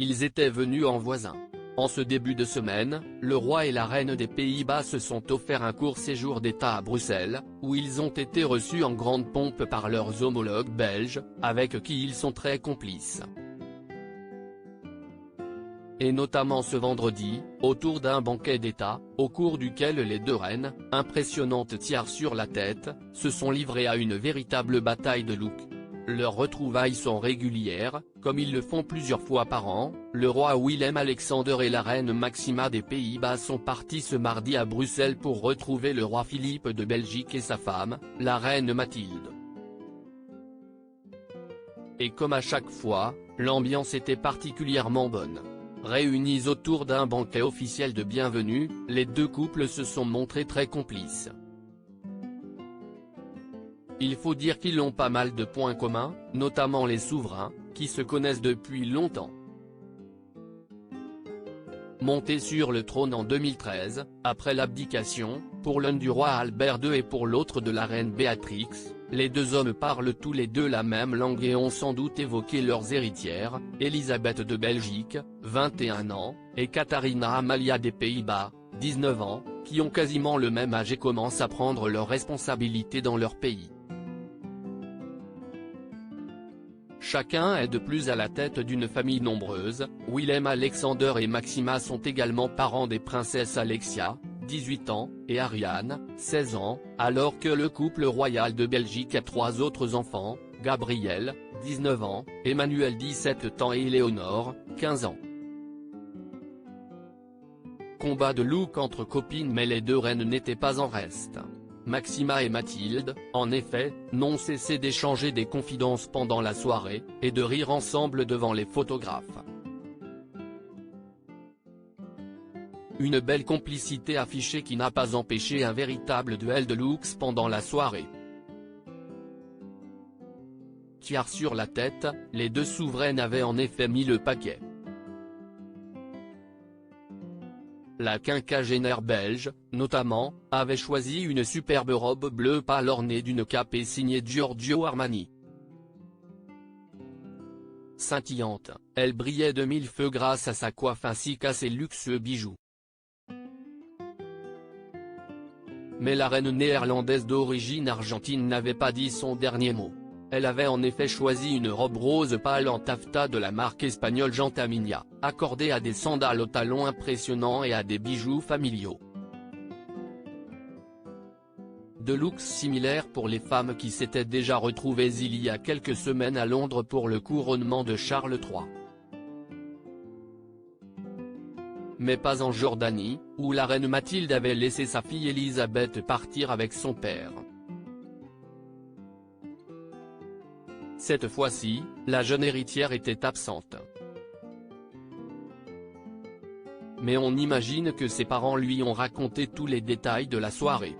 Ils étaient venus en voisin. En ce début de semaine, le roi et la reine des Pays-Bas se sont offert un court séjour d'État à Bruxelles, où ils ont été reçus en grande pompe par leurs homologues belges, avec qui ils sont très complices. Et notamment ce vendredi, autour d'un banquet d'État, au cours duquel les deux reines, impressionnantes tiares sur la tête, se sont livrées à une véritable bataille de look. Leurs retrouvailles sont régulières, comme ils le font plusieurs fois par an. Le roi Willem-Alexander et la reine Maxima des Pays-Bas sont partis ce mardi à Bruxelles pour retrouver le roi Philippe de Belgique et sa femme, la reine Mathilde. Et comme à chaque fois, l'ambiance était particulièrement bonne. Réunis autour d'un banquet officiel de bienvenue, les deux couples se sont montrés très complices. Il faut dire qu'ils ont pas mal de points communs, notamment les souverains, qui se connaissent depuis longtemps. Montés sur le trône en 2013, après l'abdication, pour l'un du roi Albert II et pour l'autre de la reine Béatrix, les deux hommes parlent tous les deux la même langue et ont sans doute évoqué leurs héritières, Elisabeth de Belgique, 21 ans, et Katharina Amalia des Pays-Bas, 19 ans, qui ont quasiment le même âge et commencent à prendre leurs responsabilités dans leur pays. Chacun est de plus à la tête d'une famille nombreuse. Willem-Alexander et Maxima sont également parents des princesses Alexia, 18 ans, et Ariane, 16 ans, alors que le couple royal de Belgique a 3 autres enfants, Gabriel, 19 ans, Emmanuel 17 ans et Éléonore, 15 ans. Combat de look entre copines, mais les deux reines n'étaient pas en reste. Maxima et Mathilde, en effet, n'ont cessé d'échanger des confidences pendant la soirée, et de rire ensemble devant les photographes. Une belle complicité affichée qui n'a pas empêché un véritable duel de looks pendant la soirée. Tiare sur la tête, les deux souveraines avaient en effet mis le paquet. La quinquagénaire belge, notamment, avait choisi une superbe robe bleue pâle ornée d'une cape et signée Giorgio Armani. Scintillante, elle brillait de mille feux grâce à sa coiffe ainsi qu'à ses luxueux bijoux. Mais la reine néerlandaise d'origine argentine n'avait pas dit son dernier mot. Elle avait en effet choisi une robe rose pâle en taffetas de la marque espagnole Gentaminia, accordée à des sandales aux talons impressionnants et à des bijoux familiaux. De looks similaires pour les femmes qui s'étaient déjà retrouvées il y a quelques semaines à Londres pour le couronnement de Charles III. Mais pas en Jordanie, où la reine Mathilde avait laissé sa fille Elisabeth partir avec son père. Cette fois-ci, la jeune héritière était absente. Mais on imagine que ses parents lui ont raconté tous les détails de la soirée.